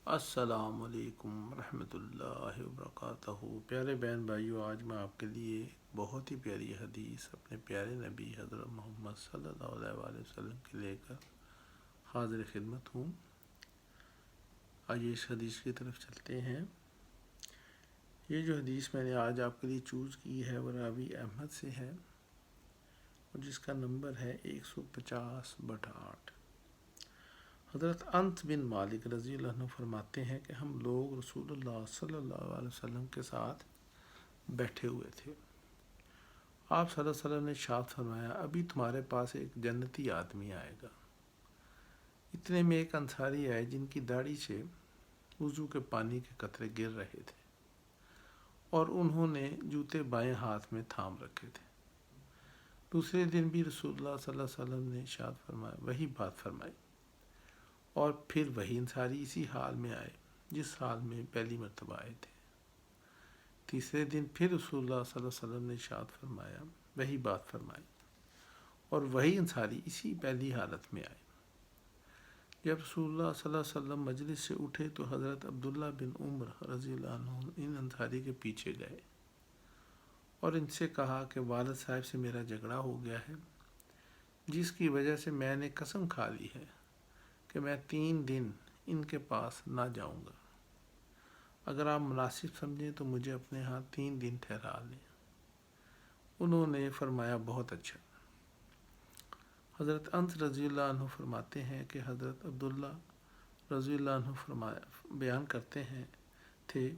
السلام علیکم ورحمۃ اللہ وبرکاتہ۔ پیارے بہن بھائیو، آج میں آپ کے لیے بہت ہی پیاری حدیث اپنے پیارے نبی حضرت محمد صلی اللہ علیہ وآلہ وسلم کے لے کر حاضر خدمت ہوں۔ آئیے اس حدیث کی طرف چلتے ہیں۔ یہ جو حدیث میں نے آج آپ کے لیے چوز کی ہے وہ راوی احمد سے ہے، اور جس کا نمبر ہے 150/8۔ حضرت انس بن مالک رضی اللہ عنہ فرماتے ہیں کہ ہم لوگ رسول اللہ صلی اللہ علیہ وسلم کے ساتھ بیٹھے ہوئے تھے۔ آپ صلی اللہ علیہ وسلم نے ارشاد فرمایا، ابھی تمہارے پاس ایک جنتی آدمی آئے گا۔ اتنے میں ایک انصاری آئے جن کی داڑھی سے وضو کے پانی کے قطرے گر رہے تھے، اور انہوں نے جوتے بائیں ہاتھ میں تھام رکھے تھے۔ دوسرے دن بھی رسول اللہ صلی اللہ علیہ وسلم نے ارشاد فرمایا، وہی بات فرمائی، اور پھر وہی انصاری اسی حال میں آئے جس حال میں پہلی مرتبہ آئے تھے۔ تیسرے دن پھر رسول اللہ صلی اللہ علیہ وسلم نے ارشاد فرمایا، وہی بات فرمائی، اور وہی انصاری اسی پہلی حالت میں آئے۔ جب رسول اللہ صلی اللہ علیہ وسلم مجلس سے اٹھے تو حضرت عبداللہ بن عمر رضی اللہ عنہ ان انصاری کے پیچھے گئے اور ان سے کہا کہ والد صاحب سے میرا جھگڑا ہو گیا ہے، جس کی وجہ سے میں نے قسم کھا لی ہے کہ میں 3 دن ان کے پاس نہ جاؤں گا۔ اگر آپ مناسب سمجھیں تو مجھے اپنے ہاں 3 دن ٹھہرا لیں۔ انہوں نے فرمایا، بہت اچھا۔ حضرت انس رضی اللہ عنہ فرماتے ہیں کہ حضرت عبداللہ رضی اللہ عنہ بیان کرتے تھے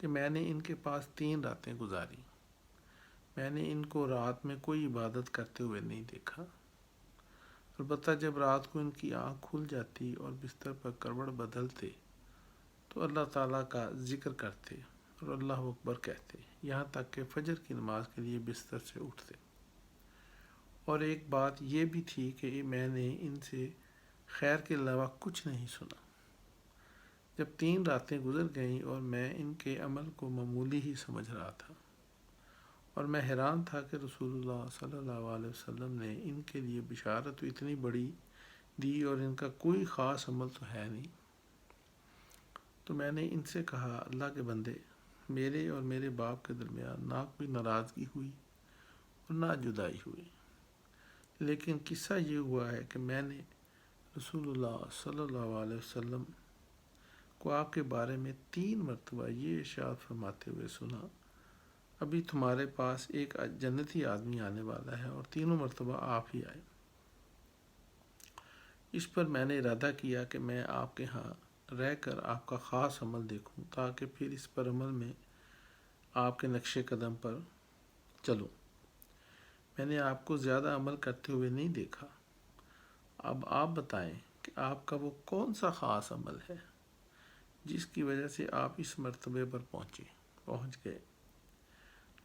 کہ میں نے ان کے پاس 3 راتیں گزاری۔ میں نے ان کو رات میں کوئی عبادت کرتے ہوئے نہیں دیکھا، البتہ جب رات کو ان کی آنکھ کھل جاتی اور بستر پر کروٹ بدلتے تو اللہ تعالیٰ کا ذکر کرتے اور اللہ اکبر کہتے، یہاں تک کہ فجر کی نماز کے لیے بستر سے اٹھتے۔ اور ایک بات یہ بھی تھی کہ میں نے ان سے خیر کے علاوہ کچھ نہیں سنا۔ جب 3 راتیں گزر گئیں اور میں ان کے عمل کو معمولی ہی سمجھ رہا تھا، اور میں حیران تھا کہ رسول اللہ صلی اللہ علیہ وسلم نے ان کے لیے بشارت اتنی بڑی دی اور ان کا کوئی خاص عمل تو ہے نہیں، تو میں نے ان سے کہا، اللہ کے بندے، میرے اور میرے باپ کے درمیان نہ کوئی ناراضگی ہوئی اور نہ جدائی ہوئی، لیکن قصہ یہ ہوا ہے کہ میں نے رسول اللہ صلی اللہ علیہ وسلم کو آپ کے بارے میں 3 مرتبہ یہ ارشاد فرماتے ہوئے سنا، ابھی تمہارے پاس ایک جنتی آدمی آنے والا ہے، اور تینوں مرتبہ آپ ہی آئے۔ اس پر میں نے ارادہ کیا کہ میں آپ کے ہاں رہ کر آپ کا خاص عمل دیکھوں، تاکہ پھر اس پر عمل میں آپ کے نقش قدم پر چلوں۔ میں نے آپ کو زیادہ عمل کرتے ہوئے نہیں دیکھا۔ اب آپ بتائیں کہ آپ کا وہ کون سا خاص عمل ہے جس کی وجہ سے آپ اس مرتبے پر پہنچ گئے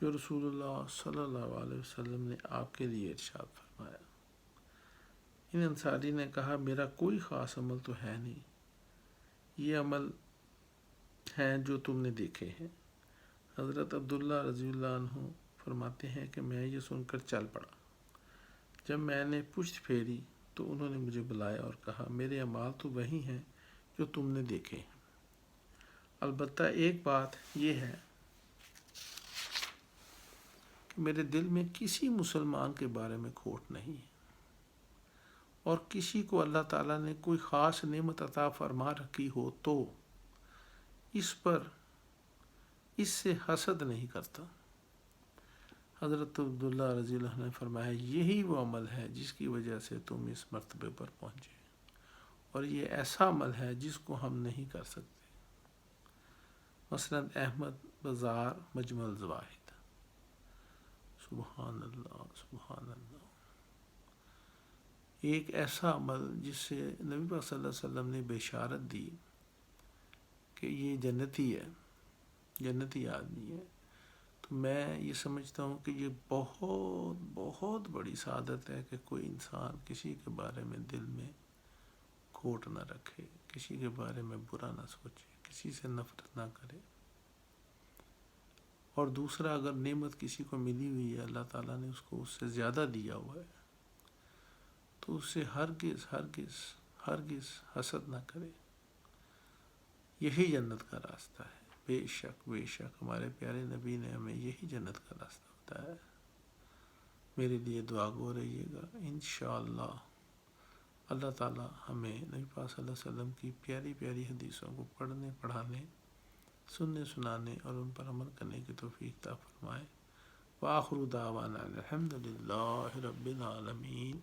جو رسول اللہ صلی اللہ علیہ وسلم نے آپ کے لیے ارشاد فرمایا۔ ان انصاری نے کہا، میرا کوئی خاص عمل تو ہے نہیں، یہ عمل ہیں جو تم نے دیکھے ہیں۔ حضرت عبداللہ رضی اللہ عنہ فرماتے ہیں کہ میں یہ سن کر چل پڑا۔ جب میں نے پشت پھیری تو انہوں نے مجھے بلایا اور کہا، میرے اعمال تو وہی ہیں جو تم نے دیکھے ہیں، البتہ ایک بات یہ ہے کہ میرے دل میں کسی مسلمان کے بارے میں کھوٹ نہیں ہے، اور کسی کو اللہ تعالیٰ نے کوئی خاص نعمت عطا فرما رکھی ہو تو اس سے حسد نہیں کرتا۔ حضرت عبداللہ رضی اللہ عنہ نے فرمایا، یہی وہ عمل ہے جس کی وجہ سے تم اس مرتبے پر پہنچے، اور یہ ایسا عمل ہے جس کو ہم نہیں کر سکتے۔ مسند احمد بازار مجمع الزواہد۔ سبحان اللہ، سبحان اللہ۔ ایک ایسا عمل جس سے نبی پاک صلی اللہ علیہ وسلم نے بشارت دی کہ یہ جنتی ہے، جنتی آدمی ہے، تو میں یہ سمجھتا ہوں کہ یہ بہت بہت بڑی سعادت ہے کہ کوئی انسان کسی کے بارے میں دل میں کھوٹ نہ رکھے، کسی کے بارے میں برا نہ سوچے، کسی سے نفرت نہ کرے۔ اور دوسرا، اگر نعمت کسی کو ملی ہوئی ہے، اللہ تعالیٰ نے اس کو اس سے زیادہ دیا ہوا ہے، تو اس سے ہرگز ہرگز ہرگز حسد نہ کرے۔ یہی جنت کا راستہ ہے۔ بے شک ہمارے پیارے نبی نے ہمیں یہی جنت کا راستہ بتایا ہے۔ میرے لیے دعا گو رہیے گا، انشاءاللہ اللہ تعالی ہمیں نبی پاک صلی اللہ علیہ وسلم کی پیاری پیاری حدیثوں کو پڑھنے، پڑھانے، سننے، سنانے اور ان پر عمل کرنے کی توفیق عطا فرمائے۔ وآخر دعوانا الحمد للہ رب العالمین۔